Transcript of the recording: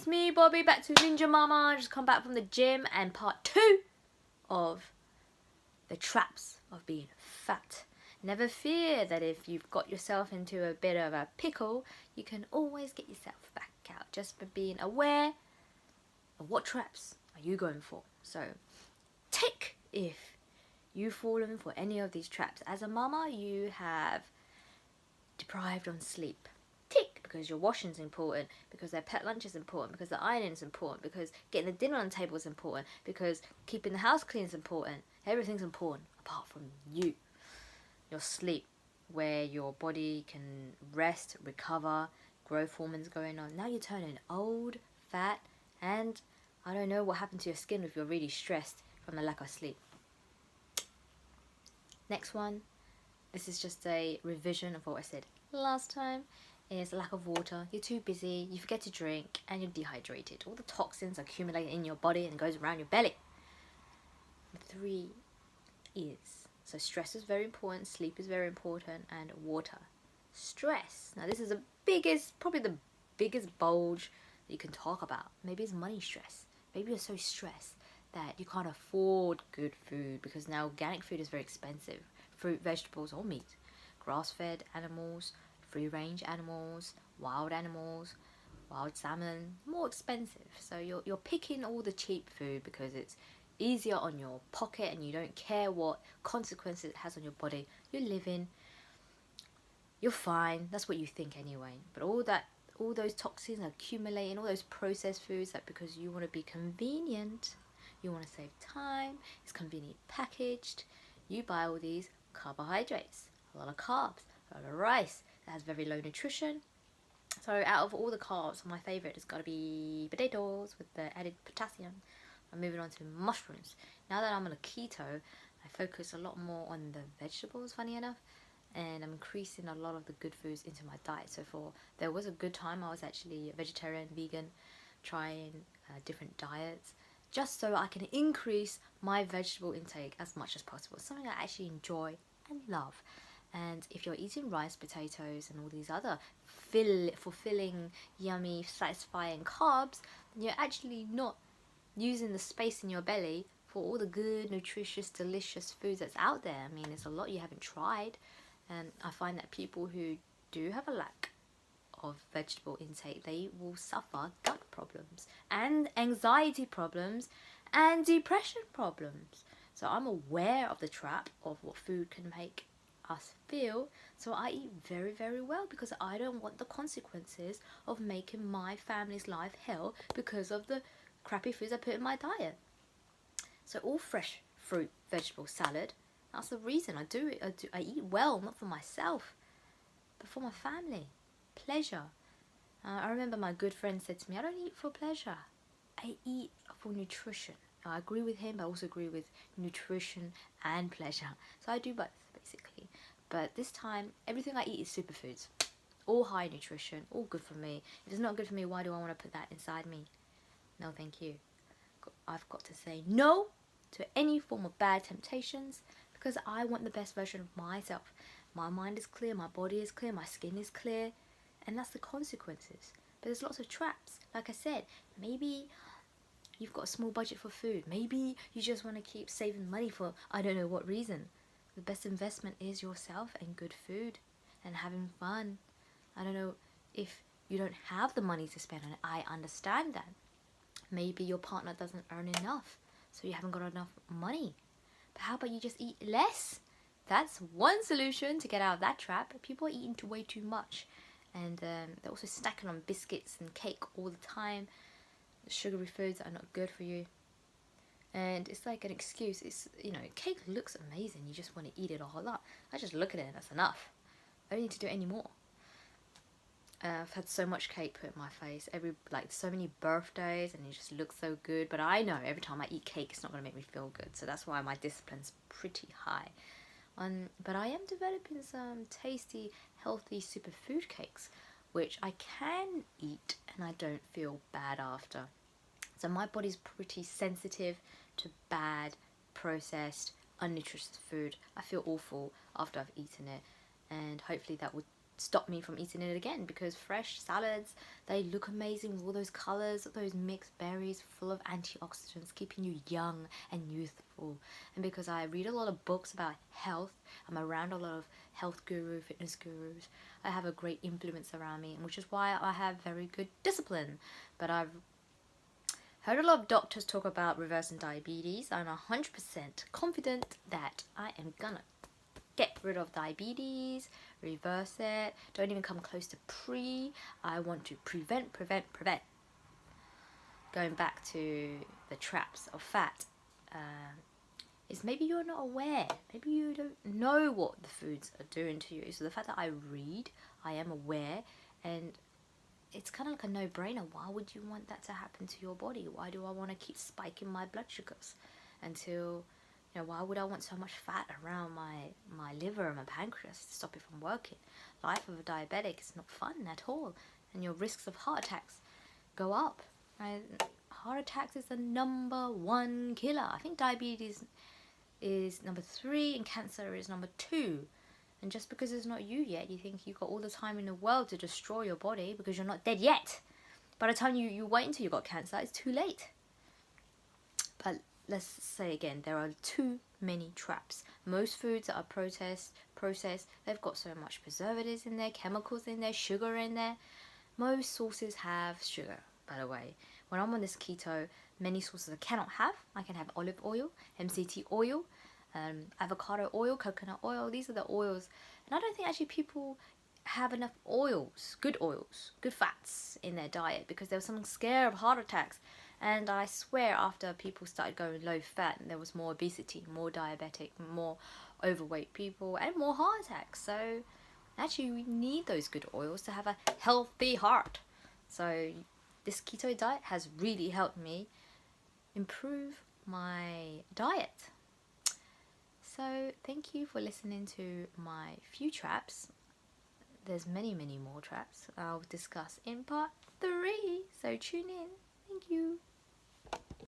me, Bobby, back to Ninja Mama. Just come back from the gym and part 2 of the traps of being fat. Never fear that if you've got yourself into a bit of a pickle, you can always get yourself back out. Just by being aware of what traps are you going for. So, tick if you've fallen for any of these traps. As a mama, you have deprived on sleep. Tick, because your washing is important, because their pet lunch is important, because the ironing is important, because getting the dinner on the table is important, because keeping the house clean is important. Everything's important apart from you. Your sleep, where your body can rest, recover, growth hormones going on. Now you're turning old, fat, and I don't know what happened to your skin if you're really stressed from the lack of sleep. Next one, this is just a revision of what I said last time, is lack of water. You're too busy, you forget to drink, and you're dehydrated. All the toxins accumulate in your body and it goes around your belly. 3 is, so stress is very important, sleep is very important, and water. Stress. Now this is probably the biggest bulge that you can talk about. Maybe it's money stress. Maybe you're so stressed that you can't afford good food because now organic food is very expensive. Fruit, vegetables, or meat. Grass-fed animals, free-range animals, wild salmon, more expensive. So you're picking all the cheap food because it's easier on your pocket and you don't care what consequences it has on your body. You're living, you're fine. That's what you think anyway. But all those toxins are accumulating, all those processed foods, that because you want to be convenient, you want to save time, it's convenient packaged, you buy all these carbohydrates, a lot of carbs, a lot of rice that has very low nutrition. So out of all the carbs, my favourite has got to be potatoes with the added potassium. I'm moving on to mushrooms. Now that I'm on a keto, I focus a lot more on the vegetables, funny enough, and I'm increasing a lot of the good foods into my diet. So there was a good time I was actually vegetarian, vegan, trying different diets, just so I can increase my vegetable intake as much as possible. Something I actually enjoy and love. And if you're eating rice, potatoes, and all these other fulfilling, yummy, satisfying carbs, then you're actually not using the space in your belly for all the good, nutritious, delicious foods that's out there. I mean, there's a lot you haven't tried. And I find that people who do have a lack of vegetable intake, they will suffer gut problems and anxiety problems and depression problems. So I'm aware of the trap of what food can make us feel, so I eat very, very well because I don't want the consequences of making my family's life hell because of the crappy foods I put in my diet. So all fresh fruit, vegetable, salad, that's the reason I do it. I eat well, not for myself, but for my family. Pleasure. I remember my good friend said to me, I don't eat for pleasure. I eat for nutrition. Now, I agree with him, but I also agree with nutrition and pleasure. So I do both, basically. But this time, everything I eat is superfoods. All high nutrition, all good for me. If it's not good for me, why do I want to put that inside me? No, thank you. I've got to say no to any form of bad temptations because I want the best version of myself. My mind is clear, my body is clear, my skin is clear, and that's the consequences. But there's lots of traps. Like I said, maybe you've got a small budget for food. Maybe you just want to keep saving money for I don't know what reason. The best investment is yourself and good food and having fun. I don't know if you don't have the money to spend on it. I understand that. Maybe your partner doesn't earn enough, so you haven't got enough money. But how about you just eat less? That's one solution to get out of that trap. People are eating way too much. And they're also snacking on biscuits and cake all the time. Sugary foods are not good for you. And it's like an excuse. It's, cake looks amazing. You just want to eat it all up. I just look at it and that's enough. I don't need to do it anymore. I've had so much cake put in my face. So many birthdays and it just looks so good. But I know every time I eat cake, it's not going to make me feel good. So that's why my discipline's pretty high. But I am developing some tasty, healthy superfood cakes, which I can eat and I don't feel bad after. So my body's pretty sensitive to bad, processed, unnutritious food. I feel awful after I've eaten it, and hopefully that would stop me from eating it again, because fresh salads, they look amazing with all those colors, those mixed berries full of antioxidants, keeping you young and youthful. And because I read a lot of books about health, I'm around a lot of health guru, fitness gurus, I have a great influence around me, which is why I have very good discipline. But I've heard a lot of doctors talk about reversing diabetes. I'm 100% confident that I am gonna get rid of diabetes, reverse it, don't even come close to pre. I want to prevent. Going back to the traps of fat, is maybe you're not aware, maybe you don't know what the foods are doing to you. So the fact that I read, I am aware, and it's kind of like a no-brainer. Why would you want that to happen to your body? Why do I want to keep spiking my blood sugars until, you know, why would I want so much fat around my liver and my pancreas to stop it from working? Life of a diabetic is not fun at all, and your risks of heart attacks go up. Right? Heart attacks is the #1 killer. I think diabetes is #3 and cancer is #2. And just because it's not you yet, you think you've got all the time in the world to destroy your body because you're not dead yet. By the time you wait until you got cancer, it's too late. But let's say again, there are too many traps. Most foods that are processed, they've got so much preservatives in there, chemicals in there, sugar in there. Most sauces have sugar, by the way. When I'm on this keto, many sauces I cannot have. I can have olive oil, MCT oil, avocado oil, coconut oil. These are the oils, and I don't think actually people have enough oils, good fats in their diet, because there was some scare of heart attacks. And I swear after people started going low fat, there was more obesity, more diabetic, more overweight people, and more heart attacks. So actually we need those good oils to have a healthy heart. So this keto diet has really helped me improve my diet. So thank you for listening to my few traps. There's many more traps I'll discuss in part 3, so tune in. Thank you.